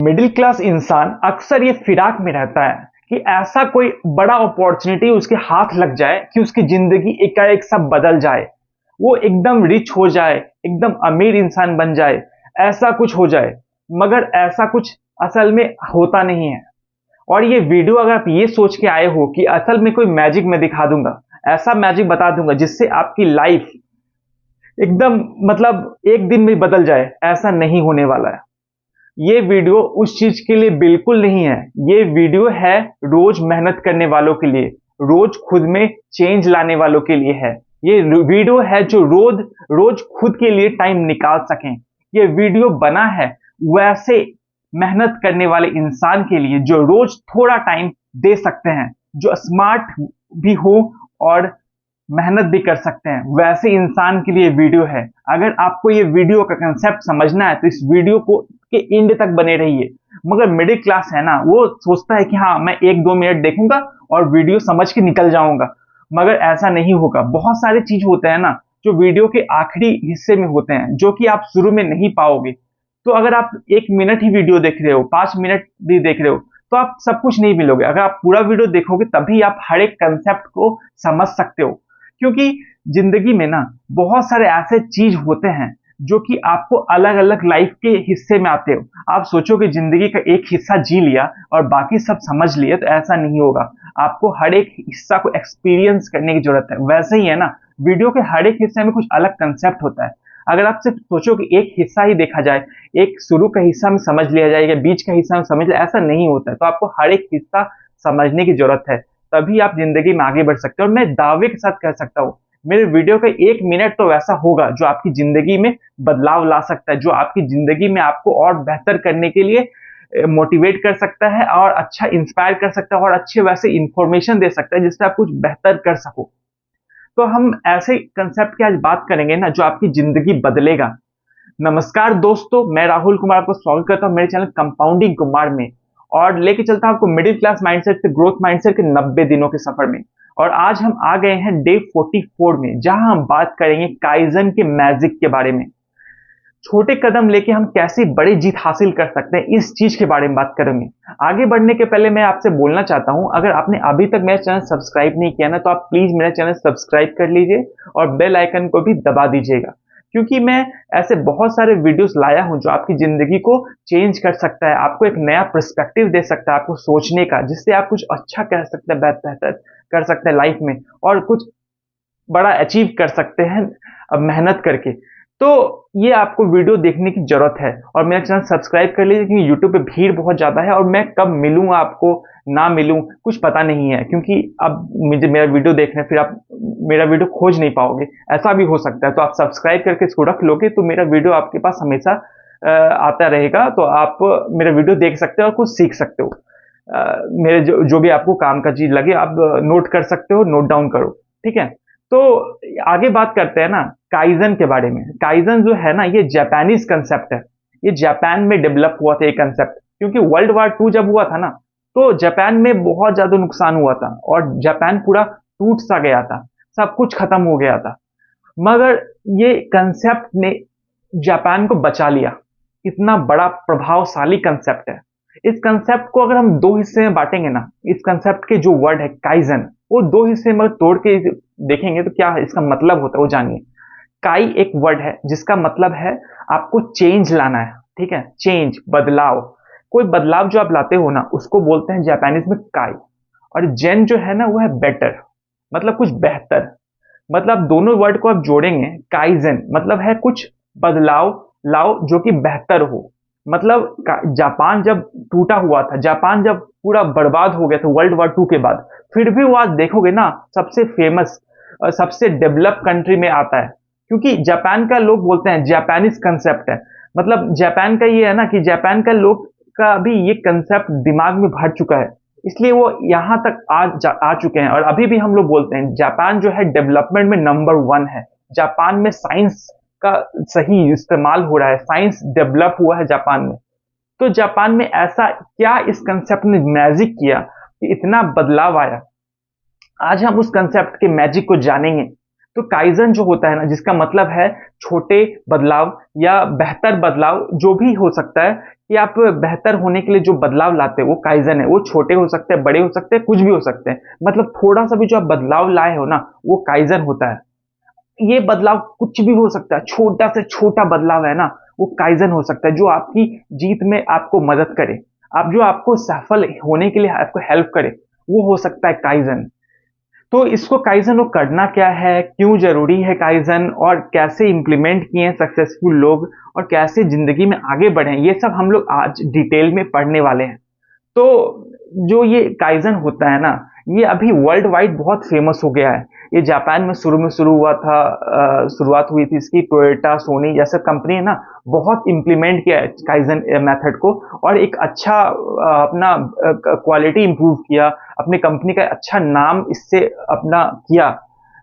Middle class इंसान अक्सर ये फिराक में रहता है कि ऐसा कोई बड़ा अपॉर्चुनिटी उसके हाथ लग जाए कि उसकी जिंदगी एकाएक सब बदल जाए। वो एकदम रिच हो जाए, एकदम अमीर इंसान बन जाए, ऐसा कुछ हो जाए। मगर ऐसा कुछ असल में होता नहीं है। और ये वीडियो अगर आप ये सोच के आए हो कि असल में कोई मैजिक मैं दिखा दूंगा, ऐसा मैजिक बता दूंगा जिससे आपकी लाइफ एकदम मतलब एक दिन में बदल जाए, ऐसा नहीं होने वाला है। ये वीडियो उस चीज के लिए बिल्कुल नहीं है। ये वीडियो है रोज मेहनत करने वालों के लिए, रोज खुद में चेंज लाने वालों के लिए है। ये वीडियो है जो रोज रोज खुद के लिए टाइम निकाल सकें। ये वीडियो बना है वैसे मेहनत करने वाले इंसान के लिए जो रोज थोड़ा टाइम दे सकते हैं, जो स्मार्ट भी हो और मेहनत भी कर सकते हैं, वैसे इंसान के लिए वीडियो है। अगर आपको ये वीडियो का कंसेप्ट समझना है तो इस वीडियो को के एंड तक बने रहिए। मगर मिडिल क्लास है ना, वो सोचता है कि हाँ मैं 1-2 मिनट देखूंगा और वीडियो समझ के निकल जाऊंगा। मगर ऐसा नहीं होगा। बहुत सारे चीज होते हैं ना जो वीडियो के आखिरी हिस्से में होते हैं, जो कि आप शुरू में नहीं पाओगे। तो अगर आप 1 मिनट ही वीडियो देख रहे हो, 5 मिनट भी देख रहे हो, तो आप सब कुछ नहीं मिलोगे। अगर आप पूरा वीडियो देखोगे तभी आप हर एक कंसेप्ट को समझ सकते हो। क्योंकि जिंदगी में ना बहुत सारे ऐसे चीज होते हैं जो कि आपको अलग अलग लाइफ के हिस्से में आते हो। आप सोचो कि जिंदगी का एक हिस्सा जी लिया और बाकी सब समझ लिए, तो ऐसा नहीं होगा। आपको हर एक हिस्सा को एक्सपीरियंस करने की जरूरत है। वैसे ही है ना, वीडियो के हर एक हिस्से में कुछ अलग कंसेप्ट होता है। अगर आप सिर्फ सोचो कि एक हिस्सा ही देखा जाए, एक शुरू का हिस्सा में समझ लिया जाए या बीच का हिस्सा में समझ लिया, ऐसा नहीं होता है। तो आपको हर एक हिस्सा समझने की जरूरत है, तभी आप जिंदगी में आगे बढ़ सकते हो। और मैं दावे के साथ कह सकता हूँ, मेरे वीडियो का 1 मिनट तो वैसा होगा जो आपकी जिंदगी में बदलाव ला सकता है, जो आपकी जिंदगी में आपको और बेहतर करने के लिए मोटिवेट कर सकता है और अच्छा इंस्पायर कर सकता है और अच्छे वैसे इंफॉर्मेशन दे सकता है जिससे आप कुछ बेहतर कर सको। तो हम ऐसे कंसेप्ट की आज बात करेंगे ना जो आपकी जिंदगी बदलेगा। नमस्कार दोस्तों, मैं राहुल कुमार आपको स्वागत करता हूं मेरे चैनल कंपाउंडिंग कुमार में, और लेके चलता हूं आपको मिडिल क्लास माइंडसेट से ग्रोथ माइंडसेट के 90 दिनों के सफर में। और आज हम आ गए हैं डे 44 में, जहां हम बात करेंगे काइजन के मैजिक के बारे में। छोटे कदम लेके हम कैसे बड़ी जीत हासिल कर सकते हैं, इस चीज के बारे में बात करेंगे। आगे बढ़ने के पहले मैं आपसे बोलना चाहता हूं, अगर आपने अभी तक मेरा चैनल सब्सक्राइब नहीं किया ना, तो आप प्लीज मेरा चैनल सब्सक्राइब कर लीजिए और बेल आइकन को भी दबा दीजिएगा। क्योंकि मैं ऐसे बहुत सारे वीडियोस लाया हूं जो आपकी जिंदगी को चेंज कर सकता है, आपको एक नया पर्सपेक्टिव दे सकता है आपको सोचने का, जिससे आप कुछ अच्छा कर सकते हैं, बेहतर कर सकते हैं लाइफ में, और कुछ बड़ा अचीव कर सकते हैं मेहनत करके। तो ये आपको वीडियो देखने की जरूरत है और मेरा चैनल सब्सक्राइब कर लीजिए, क्योंकि यूट्यूब पे भीड़ बहुत ज्यादा है और मैं कब मिलूंगा आपको, ना मिलूं, कुछ पता नहीं है। क्योंकि अब मुझे मेरा वीडियो देख रहे हैं, फिर आप मेरा वीडियो खोज नहीं पाओगे, ऐसा भी हो सकता है। तो आप सब्सक्राइब करके इसको रख लोगे तो मेरा वीडियो आपके पास हमेशा आता रहेगा, तो आप मेरा वीडियो देख सकते हो और कुछ सीख सकते हो। मेरे जो भी आपको काम का चीज लगे आप नोट कर सकते हो, नोट डाउन करो, ठीक है। तो आगे बात करते हैं ना काइजन के बारे में। काइजन जो है ना, ये जापानीज कंसेप्ट है। ये जापान में डेवलप हुआ था ये कंसेप्ट, क्योंकि वर्ल्ड वार 2 जब हुआ था ना, तो जापान में बहुत ज्यादा नुकसान हुआ था और जापान पूरा टूट सा गया था, सब कुछ खत्म हो गया था। मगर ये कंसेप्ट ने जापान को बचा लिया। इतना बड़ा प्रभावशाली कंसेप्ट है। इस कंसेप्ट को अगर हम दो हिस्से में बांटेंगे ना, इस कंसेप्ट के जो वर्ड है काइजन, वो दो हिस्से में तोड़ के देखेंगे तो क्या इसका मतलब होता है वो जानिए। काई एक वर्ड है जिसका मतलब है आपको चेंज लाना है, ठीक है, चेंज, बदलाव। कोई बदलाव जो आप लाते हो ना, उसको बोलते हैं जापानीज में काई। और जेन जो है ना, वो है बेटर, मतलब कुछ बेहतर। मतलब दोनों वर्ड को आप जोड़ेंगे, काइजन मतलब है कुछ बदलाव लाओ जो कि बेहतर हो। मतलब जापान जब टूटा हुआ था, जापान जब पूरा बर्बाद हो गया था वर्ल्ड वॉर 2 के बाद, फिर भी वो आज देखोगे ना सबसे फेमस और सबसे डेवलप कंट्री में आता है। क्योंकि जापान का लोग बोलते हैं जापानीज कंसेप्ट है। मतलब जापान का ये है ना कि जापान का लोग का भी ये कंसेप्ट दिमाग में भर चुका है, इसलिए वो यहाँ तक आ चुके हैं। और अभी भी हम लोग बोलते हैं जापान जो है डेवलपमेंट में नंबर 1 है। जापान में साइंस का सही इस्तेमाल हो रहा है, साइंस डेवलप हुआ है जापान में। तो जापान में ऐसा क्या इस कंसेप्ट ने मैजिक किया कि इतना बदलाव आया। आज हम उस कंसेप्ट के मैजिक को जानेंगे। तो काइजन जो होता है ना, जिसका मतलब है छोटे बदलाव या बेहतर बदलाव, जो भी हो सकता है, कि आप बेहतर होने के लिए जो बदलाव लाते हैं वो काइजन है। वो छोटे हो सकते हैं, बड़े हो सकते हैं, कुछ भी हो सकते हैं। मतलब थोड़ा सा भी जो आप बदलाव लाए हो ना, वो काइजन होता है। ये बदलाव कुछ भी हो सकता है, छोटा से छोटा बदलाव है ना, वो काइजन हो सकता है, जो आपकी जीत में आपको मदद करे, आप जो आपको सफल होने के लिए आपको हेल्प करे, वो हो सकता है काइजन। तो इसको काइजन को करना क्या है, क्यों जरूरी है काइजन, और कैसे इंप्लीमेंट किए हैं सक्सेसफुल लोग, और कैसे जिंदगी में आगे बढ़े, ये सब हम लोग आज डिटेल में पढ़ने वाले हैं। तो जो ये काइजन होता है ना, ये अभी वर्ल्ड वाइड बहुत फेमस हो गया है। ये जापान में शुरू में शुरू हुआ था, शुरुआत हुई थी इसकी, टोयोटा, सोनी जैसे कंपनी है ना, बहुत इम्प्लीमेंट किया है काइजन मेथड को, और एक अच्छा अपना क्वालिटी इंप्रूव किया, अपनी कंपनी का अच्छा नाम इससे अपना किया,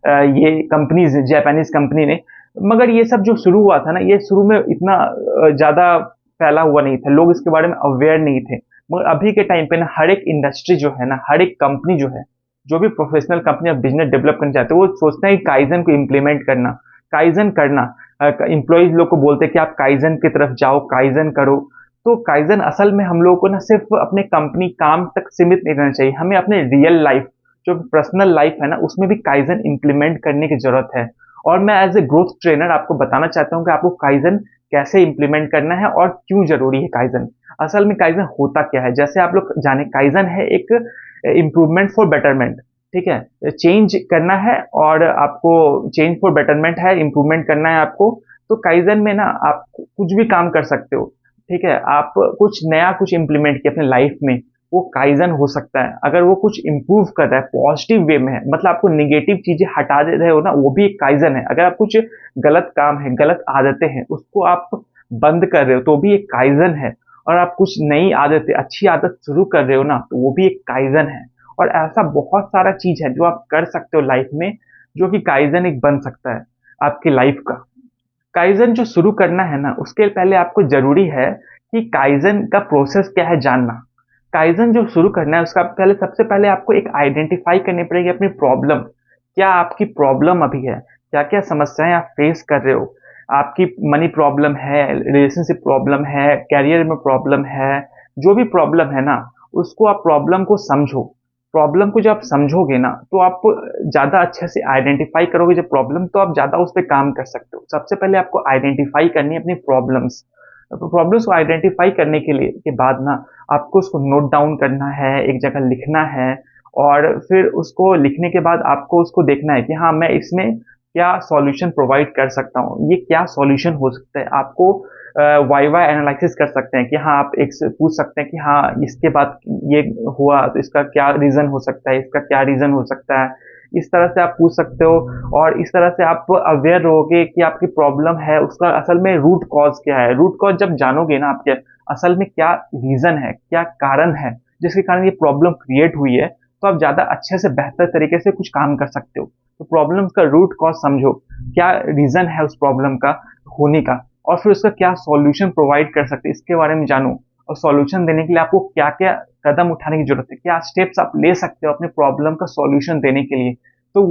ये कंपनीज, जापानीज कंपनी ने। मगर ये सब जो शुरू हुआ था ना, ये शुरू में इतना ज्यादा फैला हुआ नहीं था, लोग इसके बारे में अवेयर नहीं थे। मगर अभी के टाइम पे ना हर एक इंडस्ट्री जो है ना, हर एक कंपनी जो है, जो भी प्रोफेशनल कंपनी और बिजनेस डेवलप करना चाहते हैं, वो सोचते हैं कि काइजन को इम्प्लीमेंट करना, काइजन करना। एम्प्लॉयज लोग को बोलते हैं कि आप काइजन की तरफ जाओ, काइजन करो। तो काइजन असल में हम लोगों को ना सिर्फ अपने कंपनी काम तक सीमित नहीं रहना चाहिए, हमें अपने रियल लाइफ, जो पर्सनल लाइफ है ना, उसमें भी काइजन इम्प्लीमेंट करने की जरूरत है। और मैं एज ए ग्रोथ ट्रेनर आपको बताना चाहता हूँ कि आपको काइजन कैसे इम्प्लीमेंट करना है और क्यों जरूरी है काइजन। असल में काइजन होता क्या है, जैसे आप लोग जाने, काइजन है एक इम्प्रूवमेंट फॉर बेटरमेंट। ठीक है, चेंज करना है, और आपको चेंज फॉर बेटरमेंट है, इम्प्रूवमेंट करना है आपको। तो काइजन में ना आप कुछ भी काम कर सकते हो। ठीक है, आप कुछ नया कुछ इंप्लीमेंट किया अपने लाइफ में, वो काइजन हो सकता है। अगर वो कुछ इंप्रूव कर रहा है, पॉजिटिव वे में है, मतलब आपको निगेटिव चीजें हटा दे रहे हो ना, वो भी एक काइजन है। अगर आप कुछ गलत काम है, गलत आदतें हैं, उसको आप बंद कर रहे हो तो भी एक काइजन है। और आप कुछ नई आदतें, अच्छी आदत शुरू कर रहे हो ना, तो वो भी एक काइजन है। और ऐसा बहुत सारा चीज है जो आप कर सकते हो लाइफ में, जो कि काइजन एक बन सकता है आपकी लाइफ का। काइजन जो शुरू करना है ना, उसके पहले आपको जरूरी है कि काइजन का प्रोसेस क्या है जानना। काइजन जो शुरू करना है, उसका पहले, सबसे पहले आपको एक आइडेंटिफाई करनी पड़ेगी अपनी प्रॉब्लम। क्या आपकी प्रॉब्लम अभी है, क्या क्या समस्याएं आप फेस कर रहे हो। आपकी मनी प्रॉब्लम है, रिलेशनशिप प्रॉब्लम है, कैरियर में प्रॉब्लम है, जो भी प्रॉब्लम है ना, उसको आप प्रॉब्लम को समझो। प्रॉब्लम को जब आप समझोगे ना, तो आप ज्यादा अच्छे से आइडेंटिफाई करोगे जब प्रॉब्लम, तो आप ज्यादा उस पर काम कर सकते हो। सबसे पहले आपको आइडेंटिफाई करनी है अपनी प्रॉब्लम्स। प्रॉब्लम्स को आइडेंटिफाई करने के लिए के बाद ना, आपको उसको नोट डाउन करना है, एक जगह लिखना है। और फिर उसको लिखने के बाद आपको उसको देखना है कि हाँ, मैं इसमें क्या सॉल्यूशन प्रोवाइड कर सकता हूँ, ये क्या सॉल्यूशन हो सकता है। आपको वाई एनालिसिस कर सकते हैं कि हाँ, आप एक से पूछ सकते हैं कि हाँ, इसके बाद ये हुआ तो इसका क्या रीजन हो सकता है, इसका क्या रीजन हो सकता है। इस तरह से आप पूछ सकते हो, और इस तरह से आप अवेयर रहोगे कि आपकी प्रॉब्लम है, उसका असल में रूट कॉज क्या है। रूट कॉज जब जानोगे ना, आपके असल में क्या रीजन है, क्या कारण है जिसके कारण ये प्रॉब्लम क्रिएट हुई है, तो आप ज्यादा अच्छे से, बेहतर तरीके से कुछ काम कर सकते हो। तो प्रॉब्लम का रूट कॉज समझो, क्या रीजन है उस प्रॉब्लम का होने का, और फिर उसका क्या सॉल्यूशन प्रोवाइड कर सकते हैं, इसके बारे में जानो। और सॉल्यूशन देने के लिए आपको क्या क्या कदम उठाने की जरूरत है, क्या स्टेप्स आप ले सकते हो अपने प्रॉब्लम का सॉल्यूशन देने के लिए। तो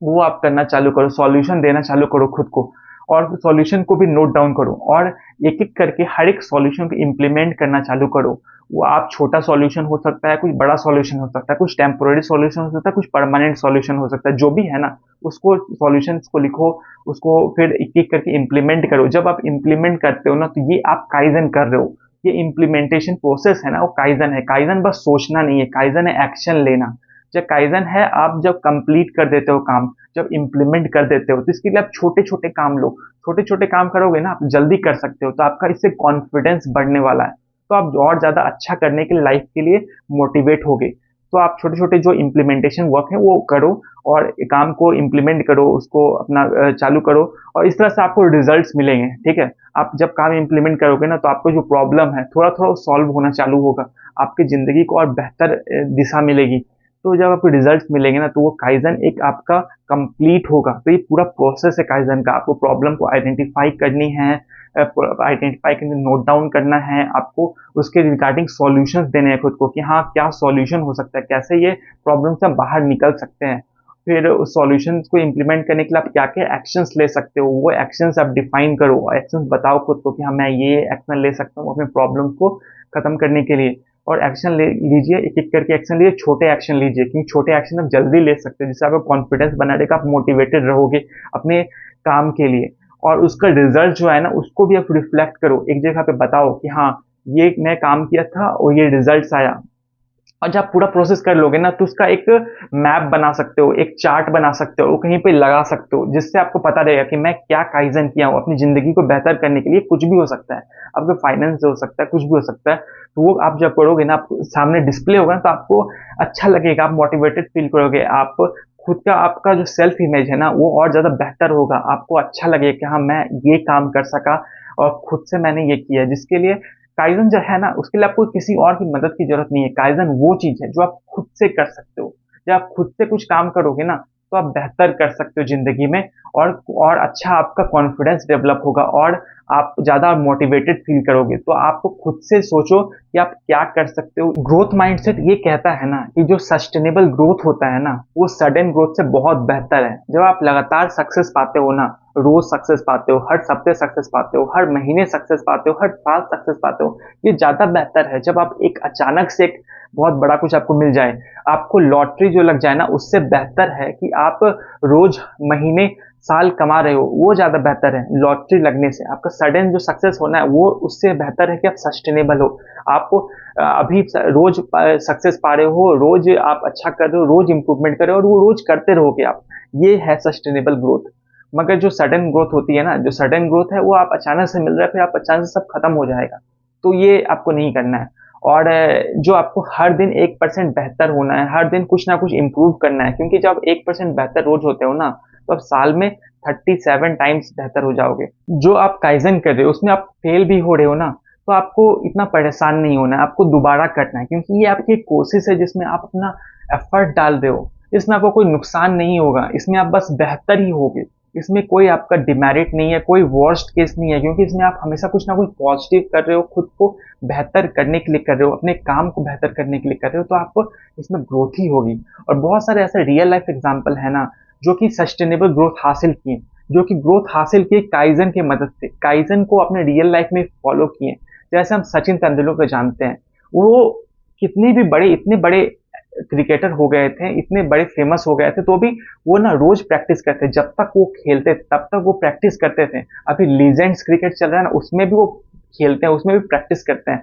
वो आप करना चालू करो, सॉल्यूशन देना चालू करो खुद को, और सॉल्यूशन को भी नोट डाउन करो, और एक एक करके हर एक सॉल्यूशन को इम्प्लीमेंट करना चालू करो। वो आप छोटा सॉल्यूशन हो सकता है, कुछ बड़ा सॉल्यूशन हो सकता है, कुछ टेम्पोररी सॉल्यूशन हो सकता है, कुछ परमानेंट सॉल्यूशन हो सकता है, जो भी है ना, उसको सॉल्यूशन को लिखो, उसको फिर एक एक करके इम्प्लीमेंट करो। जब आप इम्प्लीमेंट करते हो ना, तो ये आप काइजन कर रहे हो। ये इम्प्लीमेंटेशन प्रोसेस है ना, वो काइजन है। काइजन बस सोचना नहीं है, काइजन है एक्शन लेना। जब काइजन है, आप जब कंप्लीट कर देते हो काम, जब इंप्लीमेंट कर देते हो, तो इसके लिए आप छोटे छोटे काम लो। छोटे छोटे काम करोगे ना, आप जल्दी कर सकते हो, तो आपका इससे कॉन्फिडेंस बढ़ने वाला है। तो आप और ज्यादा अच्छा करने के लिए, लाइफ के लिए मोटिवेट होगे। तो आप छोटे छोटे जो इम्प्लीमेंटेशन वर्क है वो करो, और काम को इम्प्लीमेंट करो, उसको अपना चालू करो, और इस तरह से आपको रिजल्ट्स मिलेंगे। ठीक है, आप जब काम इम्प्लीमेंट करोगे ना, तो आपको जो प्रॉब्लम है थोड़ा थोड़ा सॉल्व होना चालू होगा, आपकी जिंदगी को और बेहतर दिशा मिलेगी। तो जब आपको रिजल्ट मिलेंगे ना, तो वो काइजन एक आपका कंप्लीट होगा। तो ये पूरा प्रोसेस है काइजन का। आपको प्रॉब्लम को आइडेंटिफाई करनी है, आइडेंटिफाई करके नोट डाउन करना है, आपको उसके रिगार्डिंग सॉल्यूशंस देने हैं खुद को कि हाँ, क्या सॉल्यूशन हो सकता है, कैसे ये प्रॉब्लम से हम बाहर निकल सकते हैं। फिर उस सॉल्यूशंस को इम्प्लीमेंट करने के लिए आप क्या क्या एक्शंस ले सकते हो, वो एक्शंस आप डिफाइन करो, एक्शंस बताओ खुद को कि हाँ मैं ये एक्शन ले सकता हूँ अपने प्रॉब्लम को खत्म करने के लिए। और एक्शन ले लीजिए, एक एक करके एक्शन लीजिए, छोटे एक्शन लीजिए, क्योंकि छोटे एक्शन आप जल्दी ले सकते हो, जिससे आपका कॉन्फिडेंस बना रहेगा, आप मोटिवेटेड रहोगे अपने काम के लिए। और उसका रिजल्ट जो है ना, उसको भी आप रिफ्लेक्ट करो, एक जगह पे बताओ कि हाँ ये मैं काम किया था और ये रिजल्ट आया। और जब पूरा प्रोसेस कर लोगे ना, तो उसका एक मैप बना सकते हो, एक चार्ट बना सकते हो, कहीं पे लगा सकते हो, जिससे आपको पता रहेगा कि मैं क्या काइजन किया हूँ अपनी जिंदगी को बेहतर करने के लिए। कुछ भी हो सकता है, आपके फाइनेंस हो सकता है, कुछ भी हो सकता है। तो वो आप जब पढ़ोगे ना, आप सामने डिस्प्ले होगा ना, तो आपको अच्छा लगेगा, आप मोटिवेटेड फील करोगे, आप खुद का आपका जो सेल्फ इमेज है ना, वो और ज्यादा बेहतर होगा। आपको अच्छा लगेगा कि हाँ मैं ये काम कर सका और खुद से मैंने ये किया, जिसके लिए काइजन जो है ना, उसके लिए आपको किसी और की मदद की जरूरत नहीं है। काइजन वो चीज है जो आप खुद से कर सकते हो। जब आप खुद से कुछ काम करोगे ना, तो आप बेहतर कर सकते हो जिंदगी में, और अच्छा आपका कॉन्फिडेंस डेवलप होगा, और आप ज्यादा मोटिवेटेड फील करोगे। तो आपको खुद से सोचो कि आप क्या कर सकते हो। ग्रोथ माइंडसेट ये कहता है ना कि जो सस्टेनेबल ग्रोथ होता है ना, वो सडन ग्रोथ से बहुत बेहतर है। जब आप लगातार सक्सेस पाते हो ना, रोज सक्सेस पाते हो, हर हफ्ते सक्सेस पाते हो, हर महीने सक्सेस पाते हो, हर साल सक्सेस पाते हो, ये ज्यादा बेहतर है। जब आप एक अचानक से एक बहुत बड़ा कुछ आपको मिल जाए, आपको लॉटरी जो लग जाए ना, उससे बेहतर है कि आप रोज, महीने, साल कमा रहे हो, वो ज्यादा बेहतर है लॉटरी लगने से। आपका सडन जो सक्सेस होना है, वो उससे बेहतर है कि आप सस्टेनेबल हो। आपको अभी रोज सक्सेस पा रहे हो, रोज आप अच्छा कर रहे हो, रोज इंप्रूवमेंट कर रहे हो, और वो रोज करते रहोगे आप। ये है सस्टेनेबल ग्रोथ। मगर जो सडन ग्रोथ होती है ना, जो सडन ग्रोथ है, वो आप अचानक से मिल रहा है, फिर आप अचानक से सब खत्म हो जाएगा। तो ये आपको नहीं करना है। और जो आपको हर दिन 1% बेहतर होना है, हर दिन कुछ ना कुछ इंप्रूव करना है, क्योंकि जब 1% बेहतर रोज होते हो ना, तो आप साल में 37 टाइम्स बेहतर हो जाओगे। जो आप काइजन कर रहे हो, उसमें आप फेल भी हो रहे हो ना, तो आपको इतना परेशान नहीं होना है, आपको दोबारा करना है, क्योंकि ये आपकी एक कोशिश है जिसमें आप अपना एफर्ट डाल रहे हो। इसमें आपको कोई नुकसान नहीं होगा, इसमें आप बस बेहतर ही होगे। इसमें कोई आपका डिमेरिट नहीं है, कोई वर्स्ट केस नहीं है, क्योंकि इसमें आप हमेशा कुछ ना कुछ पॉजिटिव कर रहे हो, खुद को बेहतर करने के लिए कर रहे हो, अपने काम को बेहतर करने के लिए कर रहे हो, तो आपको इसमें ग्रोथ ही होगी। और बहुत सारे ऐसे रियल लाइफ एग्जाम्पल है ना, जो कि सस्टेनेबल ग्रोथ हासिल किए, जो कि ग्रोथ हासिल किए काइजन की मदद से, काइजन को अपने रियल लाइफ में फॉलो किए। जैसे हम सचिन तेंदुलकर जानते हैं, वो कितने भी बड़े, इतने बड़े क्रिकेटर हो गए थे, इतने बड़े फेमस हो गए थे, तो भी वो ना रोज प्रैक्टिस करते, जब तक वो खेलते तब तक वो प्रैक्टिस करते थे। अभी लीजेंड्स क्रिकेट चल रहा है ना, उसमें भी वो खेलते हैं, उसमें भी प्रैक्टिस करते हैं।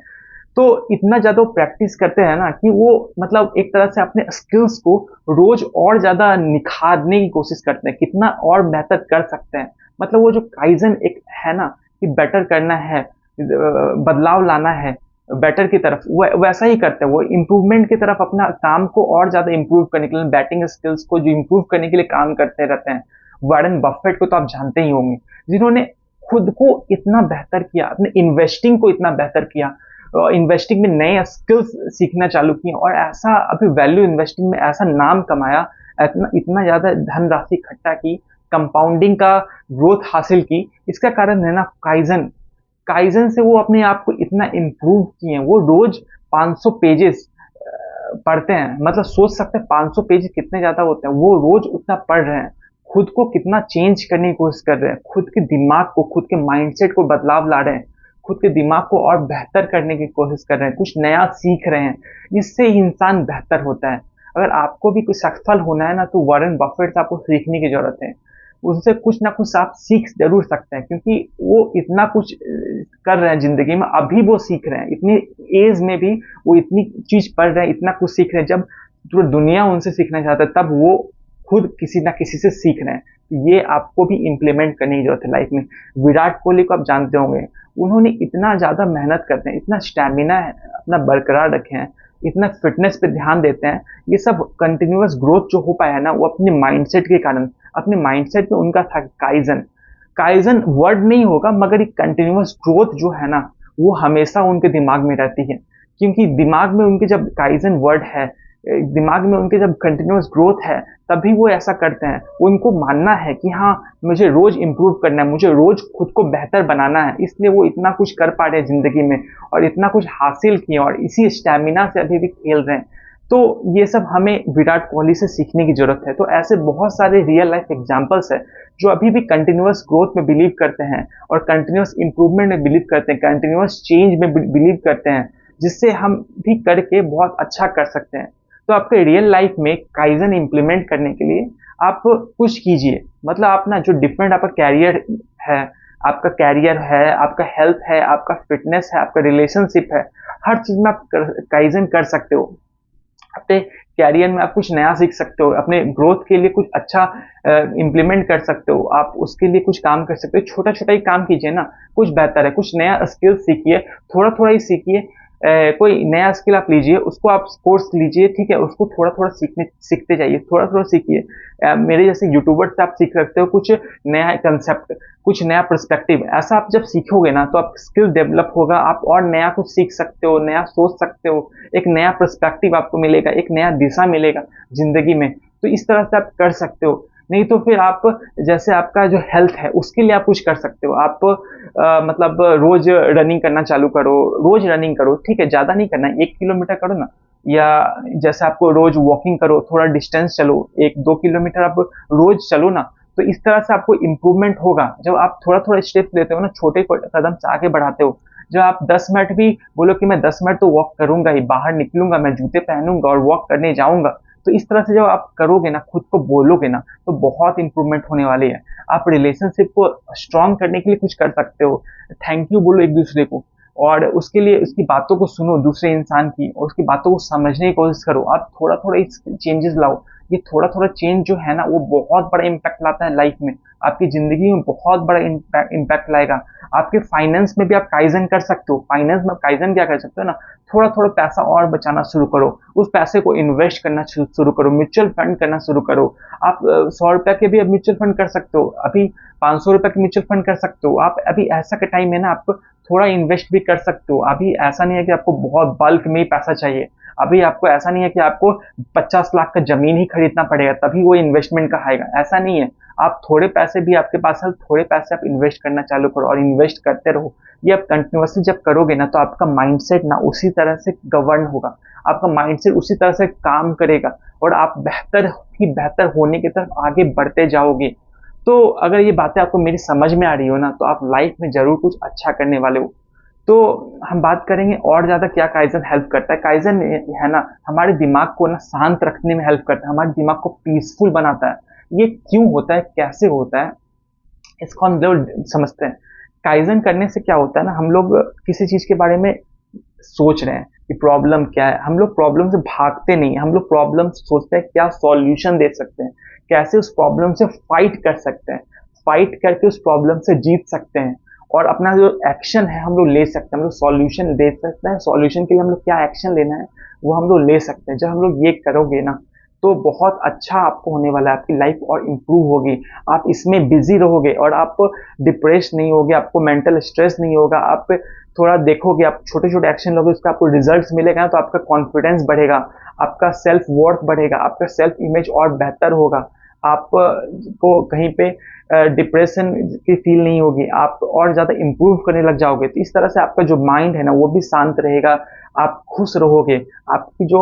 तो इतना ज्यादा वो प्रैक्टिस करते हैं ना, कि वो मतलब एक तरह से अपने स्किल्स को रोज और ज्यादा निखारने की कोशिश करते हैं, कितना और बेहतर कर सकते हैं। मतलब वो जो काइजन एक है ना, कि बेटर करना है, बदलाव लाना है बेटर की तरफ, वो वैसा ही करते हैं। वो इम्प्रूवमेंट की तरफ अपना काम को और ज्यादा इम्प्रूव करने के लिए, बैटिंग स्किल्स को जो इम्प्रूव करने के लिए काम करते रहते हैं। वारेन बफेट को तो आप जानते ही होंगे, जिन्होंने खुद को इतना बेहतर किया, अपने इन्वेस्टिंग को इतना बेहतर किया, इन्वेस्टिंग में नए स्किल्स सीखना चालू किए, और ऐसा अभी वैल्यू इन्वेस्टिंग में ऐसा नाम कमाया, इतना इतना ज्यादा धनराशि इकट्ठा की, कंपाउंडिंग का ग्रोथ हासिल की। इसका कारण है ना काइजन। काइजन से वो अपने आप को इतना इम्प्रूव किए हैं। वो रोज 500 पेजेस पढ़ते हैं, मतलब सोच सकते हैं 500 पेज कितने ज्यादा होते हैं। वो रोज उतना पढ़ रहे हैं, खुद को कितना चेंज करने की कोशिश कर रहे हैं, खुद के दिमाग को, खुद के माइंडसेट को बदलाव ला रहे हैं, खुद के दिमाग को और बेहतर करने की कोशिश कर रहे हैं, कुछ नया सीख रहे हैं। इससे ही इंसान बेहतर होता है। अगर आपको भी कुछ सफल होना है ना, तो वॉरेन बफेट से आपको सीखने की जरूरत है। उनसे कुछ ना कुछ आप सीख जरूर सकते हैं, क्योंकि वो इतना कुछ कर रहे हैं जिंदगी में, अभी वो सीख रहे हैं, इतनी एज में भी वो इतनी चीज पढ़ रहे हैं, इतना कुछ सीख रहे हैं। जब पूरी दुनिया उनसे सीखना चाहता है, तब वो खुद किसी ना किसी से सीख रहे हैं। तो ये आपको भी इम्प्लीमेंट करने की जरूरत है लाइफ में। विराट कोहली को आप जानते होंगे, उन्होंने इतना ज्यादा मेहनत करते हैं, इतना स्टैमिना अपना बरकरार रखे हैं, इतना फिटनेस पे ध्यान देते हैं। ये सब कंटिन्यूअस ग्रोथ जो हो पाया है ना, वो अपने माइंडसेट के कारण। अपने माइंडसेट में उनका था काइजन। काइजन वर्ड नहीं होगा, मगर एक कंटिन्यूअस ग्रोथ जो है ना, वो हमेशा उनके दिमाग में रहती है। क्योंकि दिमाग में उनके जब काइजन वर्ड है, दिमाग में उनके जब कंटिन्यूअस ग्रोथ है, तभी वो ऐसा करते हैं। उनको मानना है कि हाँ मुझे रोज इंप्रूव करना है, मुझे रोज खुद को बेहतर बनाना है, इसलिए वो इतना कुछ कर पा रहे हैं जिंदगी में, और इतना कुछ हासिल किए, और इसी स्टैमिना से अभी भी खेल रहे हैं। तो ये सब हमें विराट कोहली से सीखने की जरूरत है। तो ऐसे बहुत सारे रियल लाइफ एग्जांपल्स है जो अभी भी कंटिन्यूअस ग्रोथ में बिलीव करते हैं और कंटिन्यूअस इंप्रूवमेंट में बिलीव करते हैं, कंटिन्यूअस चेंज में बिलीव करते हैं, जिससे हम भी करके बहुत अच्छा कर सकते हैं। तो आपके रियल लाइफ में काइजन इंप्लीमेंट करने के लिए आप कुछ कीजिए। मतलब अपना जो डिफरेंट आपका कैरियर है, आपका कैरियर है, आपका हेल्थ है, आपका फिटनेस है, आपका रिलेशनशिप है, हर चीज में आप काइजन कर सकते हो। अपने कैरियर में आप कुछ नया सीख सकते हो, अपने ग्रोथ के लिए कुछ अच्छा इम्प्लीमेंट कर सकते हो, आप उसके लिए कुछ काम कर सकते हो। छोटा छोटा ही काम कीजिए ना, कुछ बेहतर है। कुछ नया स्किल सीखिए, थोड़ा थोड़ा ही सीखिए। कोई नया स्किल आप लीजिए, उसको आप कोर्स लीजिए, ठीक है, उसको थोड़ा थोड़ा सीखते जाइए, थोड़ा थोड़ा सीखिए। मेरे जैसे यूट्यूबर से आप सीख सकते हो कुछ नया कंसेप्ट, कुछ नया पर्सपेक्टिव। ऐसा आप जब सीखोगे ना तो आप स्किल डेवलप होगा, आप और नया कुछ सीख सकते हो, नया सोच सकते हो, एक नया पर्सपेक्टिव आपको मिलेगा, एक नया दिशा मिलेगा जिंदगी में। तो इस तरह से आप कर सकते हो। नहीं तो फिर आप जैसे आपका जो हेल्थ है उसके लिए आप कुछ कर सकते हो। आप मतलब रोज रनिंग करना चालू करो, रोज रनिंग करो, ठीक है, ज्यादा नहीं करना, 1 किलोमीटर करो ना। या जैसे आपको रोज वॉकिंग करो, थोड़ा डिस्टेंस चलो, 1-2 किलोमीटर आप रोज चलो ना। तो इस तरह से आपको इम्प्रूवमेंट होगा जब आप थोड़ा थोड़ा स्टेप लेते हो ना, छोटे कदम से आगे बढ़ाते हो। जब आप 10 मिनट भी बोलो कि मैं 10 मिनट तो वॉक करूंगा ही, बाहर निकलूंगा, मैं जूते पहनूंगा और वॉक करने जाऊंगा, तो इस तरह से जब आप करोगे ना, खुद को बोलोगे ना, तो बहुत इंप्रूवमेंट होने वाली है। आप रिलेशनशिप को स्ट्रांग करने के लिए कुछ कर सकते हो। थैंक यू बोलो एक दूसरे को, और उसके लिए उसकी बातों को सुनो, दूसरे इंसान की, और उसकी बातों को समझने की कोशिश करो। आप थोड़ा थोड़ा चेंजेस लाओ। ये थोड़ा थोड़ा चेंज जो है ना, वो बहुत बड़ा इम्पैक्ट लाता है लाइफ में, आपकी जिंदगी में बहुत बड़ा इम्पैक्ट लाएगा। आपके फाइनेंस में भी आप काइजन कर सकते हो। फाइनेंस में काइजन क्या कर सकते हो ना, थोड़ा थोड़ा पैसा और बचाना शुरू करो, उस पैसे को इन्वेस्ट करना शुरू करो, म्यूचुअल फंड करना शुरू करो। आप 100 रुपए के भी अब म्यूचुअल फंड कर सकते हो, अभी 500 रुपए के म्यूचुअल फंड कर सकते हो आप। अभी ऐसा का टाइम है ना, आप थोड़ा इन्वेस्ट भी कर सकते हो। अभी ऐसा नहीं है कि आपको बहुत बल्क में ही पैसा चाहिए। अभी आपको ऐसा नहीं है कि आपको 50 लाख का जमीन ही खरीदना पड़ेगा तभी वो इन्वेस्टमेंट का आएगा, ऐसा नहीं है। आप थोड़े पैसे भी आपके पास है, थोड़े पैसे आप इन्वेस्ट करना चालू करो और इन्वेस्ट करते रहो। ये आप कंटिन्यूअसली जब करोगे ना, तो आपका माइंडसेट ना उसी तरह से गवर्न होगा, आपका माइंडसेट उसी तरह से काम करेगा, और आप बेहतर ही बेहतर होने की तरफ आगे बढ़ते जाओगे। तो अगर ये बातें आपको मेरी समझ में आ रही हो ना, तो आप लाइफ में जरूर कुछ अच्छा करने वाले हो। तो हम बात करेंगे और ज्यादा क्या काइजन हेल्प करता है। काइजन है ना, हमारे दिमाग को ना शांत रखने में हेल्प करता है, हमारे दिमाग को पीसफुल बनाता है। ये क्यों होता है, कैसे होता है, इसको हम लोग समझते हैं। काइजन करने से क्या होता है ना, हम लोग किसी चीज के बारे में सोच रहे हैं कि प्रॉब्लम क्या है, हम लोग प्रॉब्लम से भागते नहीं, हम लोग प्रॉब्लम से सोचते हैं क्या सॉल्यूशन दे सकते हैं, कैसे उस प्रॉब्लम से फाइट कर सकते हैं, फाइट करके उस प्रॉब्लम से जीत सकते हैं, और अपना जो एक्शन है हम लोग ले सकते हैं। हम लोग सॉल्यूशन दे सकते हैं, सॉल्यूशन के लिए हम लोग क्या एक्शन लेना है वो हम लोग ले सकते हैं। जब हम लोग ये करोगे ना, तो बहुत अच्छा आपको होने वाला है, आपकी लाइफ और इम्प्रूव होगी। आप इसमें बिजी रहोगे और आप डिप्रेस नहीं होगे, आपको मेंटल स्ट्रेस नहीं होगा। आप थोड़ा देखोगे, आप छोटे छोटे एक्शन लोगे, उसका आपको रिजल्ट्स मिलेगा ना, तो आपका कॉन्फिडेंस बढ़ेगा, आपका सेल्फ वर्थ बढ़ेगा, आपका सेल्फ इमेज और बेहतर होगा। आप को कहीं पे डिप्रेशन की फील नहीं होगी, आप और ज्यादा इंप्रूव करने लग जाओगे। तो इस तरह से आपका जो माइंड है ना, वो भी शांत रहेगा, आप खुश रहोगे, आपकी जो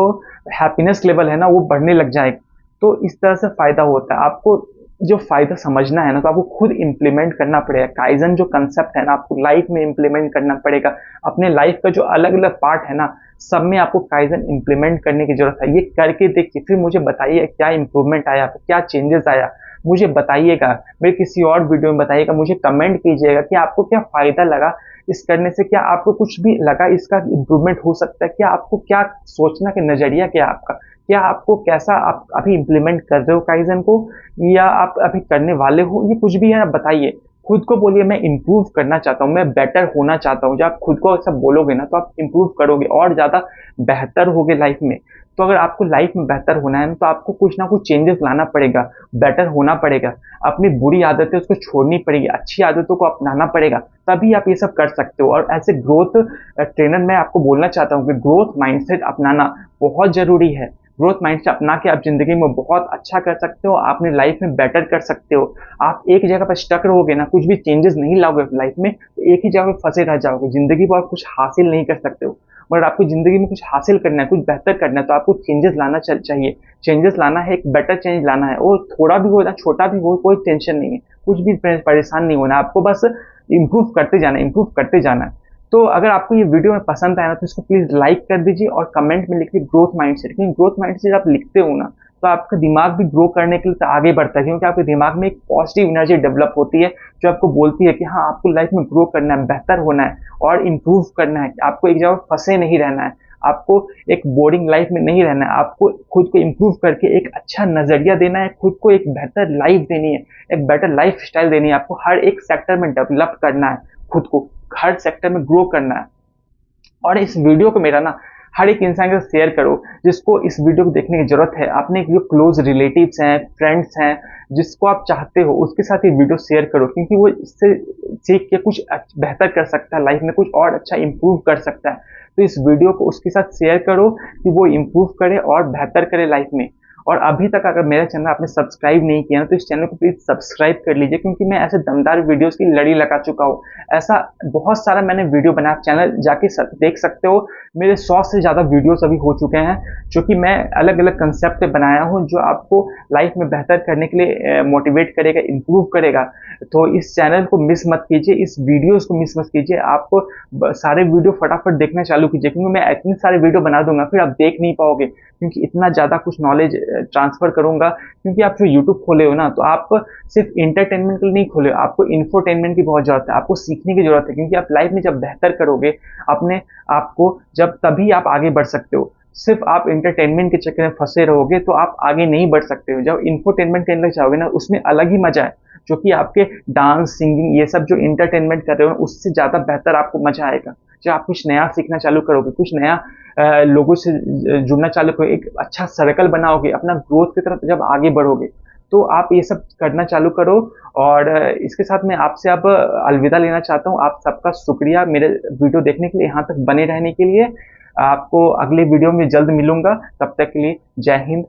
हैप्पीनेस लेवल है ना, वो बढ़ने लग जाएगा। तो इस तरह से फायदा होता है। आपको जो फायदा समझना है ना, तो आपको खुद इंप्लीमेंट करना पड़ेगा। काइजन जो कंसेप्ट है ना, आपको लाइफ में इंप्लीमेंट करना पड़ेगा। अपने लाइफ का जो अलग अलग पार्ट है ना, सब में आपको काइजन इंप्लीमेंट करने की जरूरत है। ये करके देखिए, फिर मुझे बताइए क्या इंप्रूवमेंट आया, क्या चेंजेस आया, मुझे बताइएगा। मेरे किसी और वीडियो में बताइएगा, मुझे कमेंट कीजिएगा कि आपको क्या फायदा लगा इस करने से, क्या आपको कुछ भी लगा इसका इंप्रूवमेंट हो सकता है, क्या आपको क्या सोचना का नजरिया क्या आपका, क्या आपको कैसा आप अभी इंप्लीमेंट कर रहे हो काइजन को, या आप अभी करने वाले हो, ये कुछ भी है आप बताइए। खुद को बोलिए मैं इंप्रूव करना चाहता हूँ, मैं बेटर होना चाहता हूँ। जब आप खुद को सब बोलोगे ना, तो आप इंप्रूव करोगे और ज्यादा बेहतर होगे लाइफ में। तो अगर आपको लाइफ में बेहतर होना है तो आपको कुछ ना कुछ चेंजेस लाना पड़ेगा, बेटर होना पड़ेगा। अपनी बुरी आदतें उसको छोड़नी पड़ेगी, अच्छी आदतों को अपनाना पड़ेगा, तभी आप ये सब कर सकते हो। और ऐसे ग्रोथ ट्रेनर मैं आपको बोलना चाहता हूँ कि ग्रोथ माइंडसेट अपनाना बहुत जरूरी है। ग्रोथ माइंडसेट अपना के आप जिंदगी में बहुत अच्छा कर सकते हो, अपने लाइफ में बेटर कर सकते हो। आप एक जगह पर स्टक रहोगे ना, कुछ भी चेंजेस नहीं लाओगे लाइफ में, तो एक ही जगह पर फंसे रह जाओगे, जिंदगी पर कुछ हासिल नहीं कर सकते हो। मगर आपको ज़िंदगी में कुछ हासिल करना है, कुछ बेहतर करना है, तो आपको चेंजेस लाना चाहिए। चेंजेस लाना है, एक बेटर चेंज लाना है। वो थोड़ा भी हो या छोटा भी हो, कोई टेंशन नहीं है, कुछ भी परेशान नहीं होना है, आपको बस इम्प्रूव करते जाना है, इम्प्रूव करते जाना है। तो अगर आपको ये वीडियो में पसंद आया ना, तो इसको प्लीज़ लाइक कर दीजिए और कमेंट में लिखिए ग्रोथ माइंडसेट, क्योंकि ग्रोथ माइंडसेट आप लिखते हो ना, तो आपका दिमाग भी ग्रो करने के लिए तो आगे बढ़ता है, क्योंकि आपके दिमाग में एक पॉजिटिव एनर्जी डेवलप होती है, जो आपको बोलती है कि हाँ, आपको लाइफ में ग्रो करना है, बेहतर होना है और इम्प्रूव करना है। आपको एक जगह फंसे नहीं रहना है, आपको एक बोरिंग लाइफ में नहीं रहना है, आपको खुद को इम्प्रूव करके एक अच्छा नज़रिया देना है, खुद को एक बेहतर लाइफ देनी है, एक बेटर लाइफ स्टाइल देनी है। आपको हर एक सेक्टर में डेवलप करना है, खुद को हर सेक्टर में ग्रो करना है। और इस वीडियो को मेरा ना हर एक इंसान के साथ शेयर करो जिसको इस वीडियो को देखने की जरूरत है। अपने जो क्लोज रिलेटिव्स हैं, फ्रेंड्स हैं, जिसको आप चाहते हो, उसके साथ ये वीडियो शेयर करो, क्योंकि वो इससे सीख के कुछ बेहतर कर सकता है, लाइफ में कुछ और अच्छा इंप्रूव कर सकता है। तो इस वीडियो को उसके साथ शेयर करो कि वो इंप्रूव करे और बेहतर करे लाइफ में। और अभी तक अगर मेरा चैनल आपने सब्सक्राइब नहीं किया तो इस चैनल को प्लीज सब्सक्राइब कर लीजिए, क्योंकि मैं ऐसे दमदार वीडियोस की लड़ी लगा चुका हूँ। ऐसा बहुत सारा मैंने वीडियो बनाया, चैनल जाके देख सकते हो। मेरे 100 से ज़्यादा वीडियोस अभी हो चुके हैं, जो कि मैं अलग अलग कंसेप्ट पे बनाया हूँ, जो आपको लाइफ में बेहतर करने के लिए मोटिवेट करेगा, इम्प्रूव करेगा। तो इस चैनल को मिस मत कीजिए, इस वीडियोस को मिस मत कीजिए। आप सारे वीडियो फटाफट देखना चालू कीजिए, क्योंकि मैं इतने सारे वीडियो बना दूंगा फिर आप देख नहीं पाओगे, क्योंकि इतना ज़्यादा कुछ नॉलेज ट्रांसफर करूंगा। क्योंकि आप जो यूट्यूब खोले हो ना, तो आप सिर्फ इंटरटेनमेंट के लिए नहीं खोले हो, आपको इन्फोटेनमेंट की बहुत जरूरत है, आपको सीखने की जरूरत है। क्योंकि आप लाइफ में जब बेहतर करोगे अपने आप को, जब तभी आप आगे बढ़ सकते हो। सिर्फ आप इंटरटेनमेंट के चक्कर में फंसे रहोगे तो आप आगे नहीं बढ़ सकते हो। जब इन्फोटेनमेंट करने लग जाओगे ना, उसमें अलग ही मजा है, जो कि आपके डांस, सिंगिंग, ये सब जो इंटरटेनमेंट कर रहे हो उससे ज़्यादा बेहतर आपको मजा आएगा। जब आप कुछ नया सीखना चालू करोगे, कुछ नया लोगों से जुड़ना चालू करोगे, एक अच्छा सर्कल बनाओगे, अपना ग्रोथ की तरफ जब आगे बढ़ोगे, तो आप ये सब करना चालू करो। और इसके साथ मैं आपसे अब अलविदा लेना चाहता हूँ। आप सबका शुक्रिया मेरे वीडियो देखने के लिए, यहाँ तक बने रहने के लिए। आपको अगले वीडियो में जल्द मिलूंगा, तब तक के लिए जय हिंद,